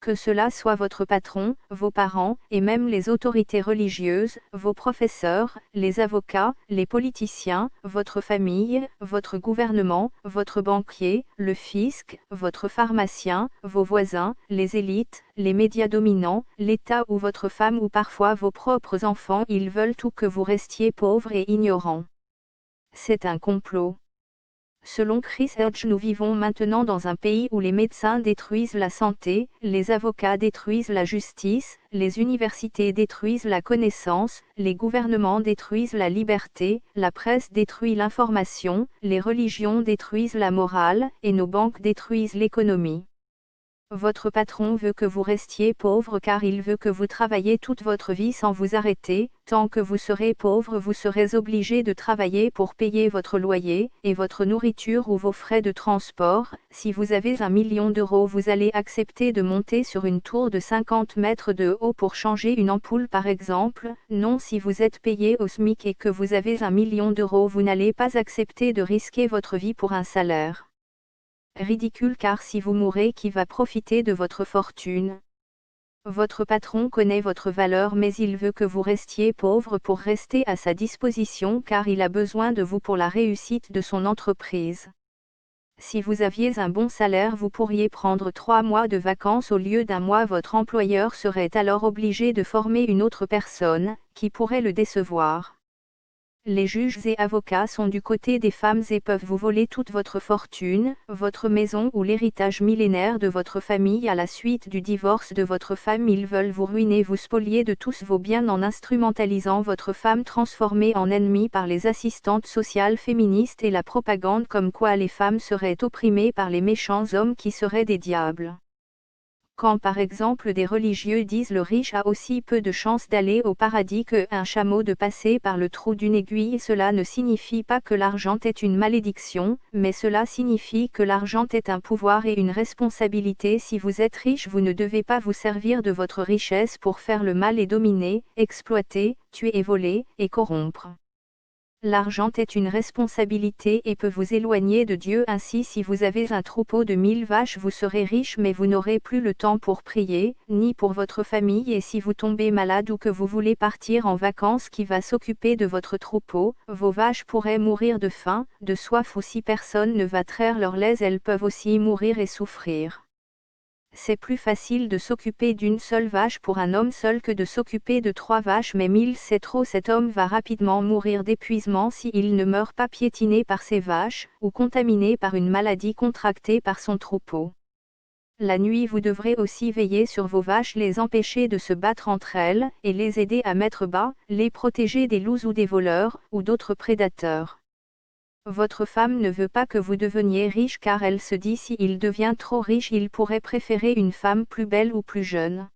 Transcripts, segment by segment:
que cela soit votre patron, vos parents, et même les autorités religieuses, vos professeurs, les avocats, les politiciens, votre famille, votre gouvernement, votre banquier, le fisc, votre pharmacien, vos voisins, les élites, les médias dominants, l'État ou votre femme ou parfois vos propres enfants, ils veulent tout que vous restiez pauvre et ignorant. C'est un complot. Selon Chris Hedge, nous vivons maintenant dans un pays où les médecins détruisent la santé, les avocats détruisent la justice, les universités détruisent la connaissance, les gouvernements détruisent la liberté, la presse détruit l'information, les religions détruisent la morale, et nos banques détruisent l'économie. Votre patron veut que vous restiez pauvre car il veut que vous travailliez toute votre vie sans vous arrêter. Tant que vous serez pauvre, vous serez obligé de travailler pour payer votre loyer, et votre nourriture ou vos frais de transport. Si vous avez 1 million d'euros, vous allez accepter de monter sur une tour de 50 mètres de haut pour changer une ampoule par exemple. Non, si vous êtes payé au SMIC et que vous avez 1 million d'euros, vous n'allez pas accepter de risquer votre vie pour un salaire. Ridicule car si vous mourrez, qui va profiter de votre fortune? Votre patron connaît votre valeur mais il veut que vous restiez pauvre pour rester à sa disposition car il a besoin de vous pour la réussite de son entreprise. Si vous aviez un bon salaire, vous pourriez prendre 3 mois de vacances au lieu d'1 mois. Votre employeur serait alors obligé de former une autre personne, qui pourrait le décevoir. Les juges et avocats sont du côté des femmes et peuvent vous voler toute votre fortune, votre maison ou l'héritage millénaire de votre famille à la suite du divorce de votre femme. Ils veulent vous ruiner, vous spolier de tous vos biens en instrumentalisant votre femme transformée en ennemie par les assistantes sociales féministes et la propagande comme quoi les femmes seraient opprimées par les méchants hommes qui seraient des diables. Quand par exemple des religieux disent le riche a aussi peu de chances d'aller au paradis qu'un chameau de passer par le trou d'une aiguille, cela ne signifie pas que l'argent est une malédiction, mais cela signifie que l'argent est un pouvoir et une responsabilité. Si vous êtes riche, vous ne devez pas vous servir de votre richesse pour faire le mal et dominer, exploiter, tuer et voler, et corrompre. L'argent est une responsabilité et peut vous éloigner de Dieu. Ainsi, si vous avez un troupeau de 1000 vaches, vous serez riche mais vous n'aurez plus le temps pour prier, ni pour votre famille. Et si vous tombez malade ou que vous voulez partir en vacances, qui va s'occuper de votre troupeau? Vos vaches pourraient mourir de faim, de soif ou si personne ne va traire leur lait, elles peuvent aussi mourir et souffrir. C'est plus facile de s'occuper d'une seule vache pour un homme seul que de s'occuper de 3 vaches, mais 1000 c'est trop. Cet homme va rapidement mourir d'épuisement s'il ne meurt pas piétiné par ses vaches, ou contaminé par une maladie contractée par son troupeau. La nuit, vous devrez aussi veiller sur vos vaches, les empêcher de se battre entre elles, et les aider à mettre bas, les protéger des loups ou des voleurs, ou d'autres prédateurs. Votre femme ne veut pas que vous deveniez riche car elle se dit si il devient trop riche, il pourrait préférer une femme plus belle ou plus jeune.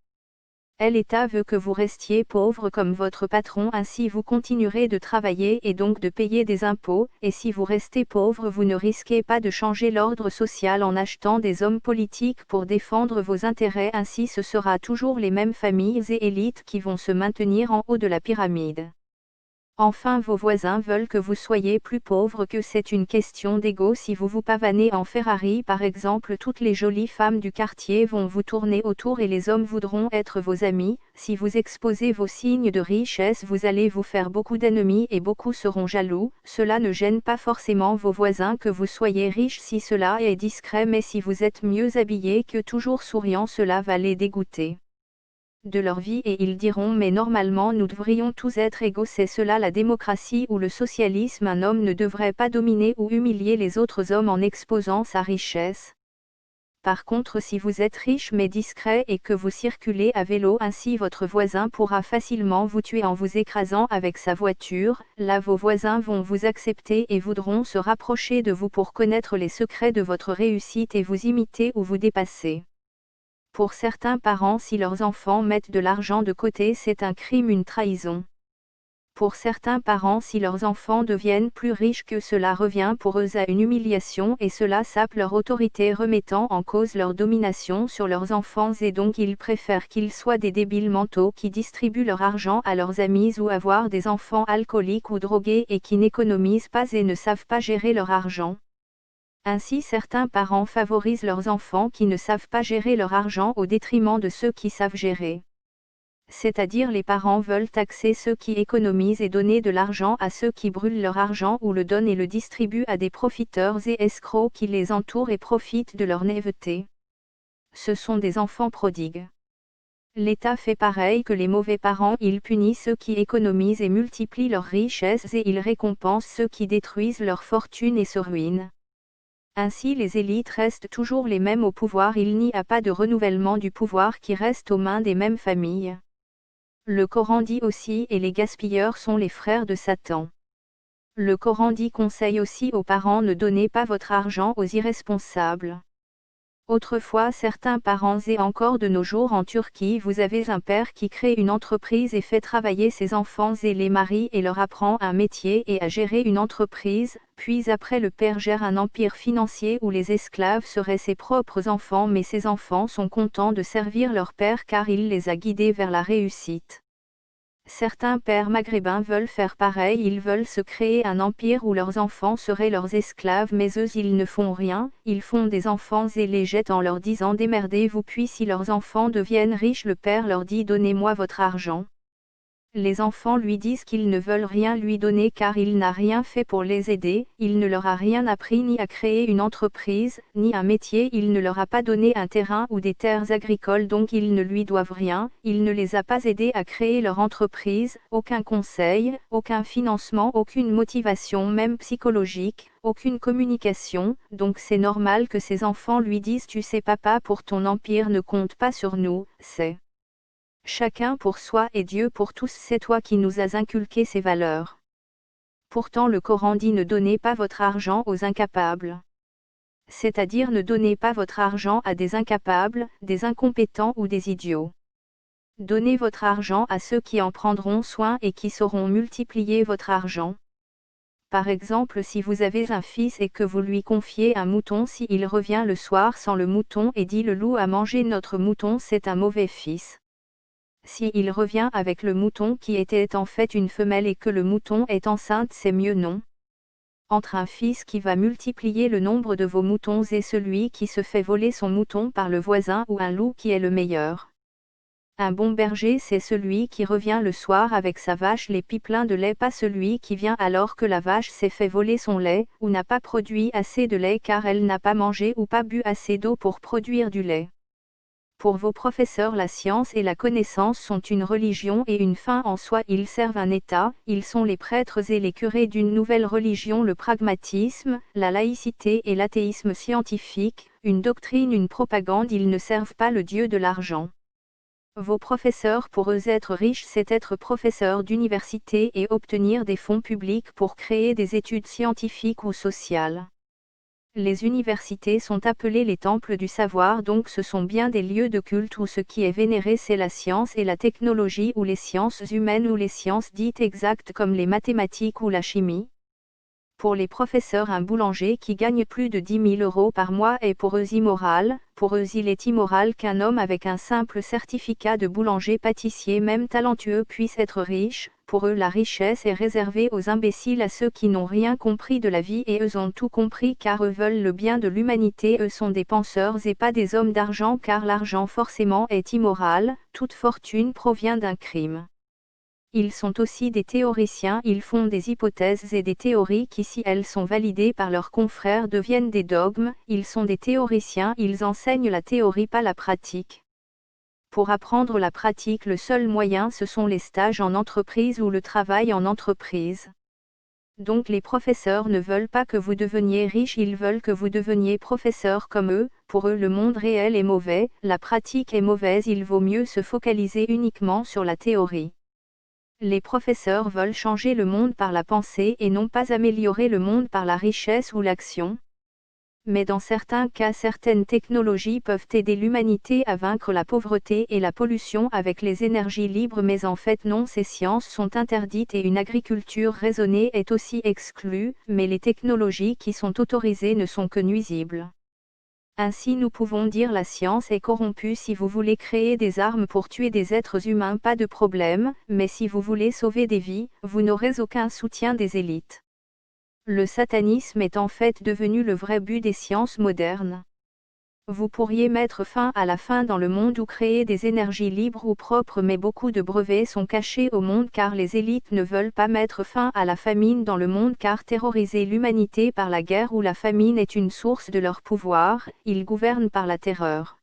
L'État veut que vous restiez pauvre comme votre patron, ainsi vous continuerez de travailler et donc de payer des impôts, et si vous restez pauvre, vous ne risquez pas de changer l'ordre social en achetant des hommes politiques pour défendre vos intérêts. Ainsi ce sera toujours les mêmes familles et élites qui vont se maintenir en haut de la pyramide. Enfin, vos voisins veulent que vous soyez plus pauvre, que c'est une question d'ego. Si vous vous pavanez en Ferrari par exemple, toutes les jolies femmes du quartier vont vous tourner autour et les hommes voudront être vos amis. Si vous exposez vos signes de richesse, vous allez vous faire beaucoup d'ennemis et beaucoup seront jaloux. Cela ne gêne pas forcément vos voisins que vous soyez riche si cela est discret, mais si vous êtes mieux habillé que toujours souriant, cela va les dégoûter de leur vie et ils diront mais normalement nous devrions tous être égaux. C'est cela la démocratie ou le socialisme? Un homme ne devrait pas dominer ou humilier les autres hommes en exposant sa richesse. Par contre, si vous êtes riche mais discret et que vous circulez à vélo, ainsi votre voisin pourra facilement vous tuer en vous écrasant avec sa voiture. Là vos voisins vont vous accepter et voudront se rapprocher de vous pour connaître les secrets de votre réussite et vous imiter ou vous dépasser. Pour certains parents, si leurs enfants mettent de l'argent de côté, c'est un crime, une trahison. Pour certains parents, si leurs enfants deviennent plus riches, que cela revient pour eux à une humiliation et cela sape leur autorité, remettant en cause leur domination sur leurs enfants, et donc ils préfèrent qu'ils soient des débiles mentaux qui distribuent leur argent à leurs amis ou avoir des enfants alcooliques ou drogués et qui n'économisent pas et ne savent pas gérer leur argent. Ainsi certains parents favorisent leurs enfants qui ne savent pas gérer leur argent au détriment de ceux qui savent gérer. C'est-à-dire les parents veulent taxer ceux qui économisent et donner de l'argent à ceux qui brûlent leur argent ou le donnent et le distribuent à des profiteurs et escrocs qui les entourent et profitent de leur naïveté. Ce sont des enfants prodigues. L'État fait pareil que les mauvais parents, il punit ceux qui économisent et multiplient leurs richesses et il récompense ceux qui détruisent leur fortune et se ruinent. Ainsi les élites restent toujours les mêmes au pouvoir, il n'y a pas de renouvellement du pouvoir qui reste aux mains des mêmes familles. Le Coran dit aussi et les gaspilleurs sont les frères de Satan. Le Coran dit conseille aussi aux parents ne donnez pas votre argent aux irresponsables. Autrefois certains parents et encore de nos jours en Turquie vous avez un père qui crée une entreprise et fait travailler ses enfants et les marie et leur apprend un métier et à gérer une entreprise, puis après le père gère un empire financier où les esclaves seraient ses propres enfants mais ces enfants sont contents de servir leur père car il les a guidés vers la réussite. Certains pères maghrébins veulent faire pareil, ils veulent se créer un empire où leurs enfants seraient leurs esclaves mais eux ils ne font rien, ils font des enfants et les jettent en leur disant démerdez-vous puis si leurs enfants deviennent riches le père leur dit donnez-moi votre argent. Les enfants lui disent qu'ils ne veulent rien lui donner car il n'a rien fait pour les aider, il ne leur a rien appris ni à créer une entreprise, ni un métier, il ne leur a pas donné un terrain ou des terres agricoles donc ils ne lui doivent rien, il ne les a pas aidés à créer leur entreprise, aucun conseil, aucun financement, aucune motivation même psychologique, aucune communication, donc c'est normal que ces enfants lui disent tu sais papa pour ton empire ne compte pas sur nous, c'est chacun pour soi et Dieu pour tous, c'est toi qui nous as inculqué ces valeurs. Pourtant le Coran dit ne donnez pas votre argent aux incapables. C'est-à-dire ne donnez pas votre argent à des incapables, des incompétents ou des idiots. Donnez votre argent à ceux qui en prendront soin et qui sauront multiplier votre argent. Par exemple si vous avez un fils et que vous lui confiez un mouton, si il revient le soir sans le mouton et dit le loup a mangé notre mouton, c'est un mauvais fils. Si il revient avec le mouton qui était en fait une femelle et que le mouton est enceinte, c'est mieux non. Entre un fils qui va multiplier le nombre de vos moutons et celui qui se fait voler son mouton par le voisin ou un loup qui est le meilleur. Un bon berger c'est celui qui revient le soir avec sa vache l'épi plein de lait, pas celui qui vient alors que la vache s'est fait voler son lait, ou n'a pas produit assez de lait car elle n'a pas mangé ou pas bu assez d'eau pour produire du lait. Pour vos professeurs la science et la connaissance sont une religion et une fin en soi, ils servent un État, ils sont les prêtres et les curés d'une nouvelle religion, le pragmatisme, la laïcité et l'athéisme scientifique, une doctrine, une propagande, ils ne servent pas le Dieu de l'argent. Vos professeurs, pour eux être riche c'est être professeur d'université et obtenir des fonds publics pour créer des études scientifiques ou sociales. Les universités sont appelées les temples du savoir, donc ce sont bien des lieux de culte où ce qui est vénéré c'est la science et la technologie ou les sciences humaines ou les sciences dites exactes comme les mathématiques ou la chimie. Pour les professeurs un boulanger qui gagne plus de 10 000 € par mois est pour eux immoral, pour eux il est immoral qu'un homme avec un simple certificat de boulanger-pâtissier même talentueux puisse être riche, pour eux la richesse est réservée aux imbéciles, à ceux qui n'ont rien compris de la vie et eux ont tout compris car eux veulent le bien de l'humanité, eux sont des penseurs et pas des hommes d'argent car l'argent forcément est immoral, toute fortune provient d'un crime. Ils sont aussi des théoriciens, ils font des hypothèses et des théories qui si elles sont validées par leurs confrères deviennent des dogmes, ils sont des théoriciens, ils enseignent la théorie pas la pratique. Pour apprendre la pratique le seul moyen ce sont les stages en entreprise ou le travail en entreprise. Donc les professeurs ne veulent pas que vous deveniez riche, ils veulent que vous deveniez professeur comme eux, pour eux le monde réel est mauvais, la pratique est mauvaise, il vaut mieux se focaliser uniquement sur la théorie. Les professeurs veulent changer le monde par la pensée et non pas améliorer le monde par la richesse ou l'action. Mais dans certains cas certaines technologies peuvent aider l'humanité à vaincre la pauvreté et la pollution avec les énergies libres, mais en fait non, ces sciences sont interdites et une agriculture raisonnée est aussi exclue, mais les technologies qui sont autorisées ne sont que nuisibles. Ainsi nous pouvons dire la science est corrompue. Si vous voulez créer des armes pour tuer des êtres humains, pas de problème, mais si vous voulez sauver des vies, vous n'aurez aucun soutien des élites. Le satanisme est en fait devenu le vrai but des sciences modernes. Vous pourriez mettre fin à la faim dans le monde ou créer des énergies libres ou propres, mais beaucoup de brevets sont cachés au monde car les élites ne veulent pas mettre fin à la famine dans le monde car terroriser l'humanité par la guerre ou la famine est une source de leur pouvoir, ils gouvernent par la terreur.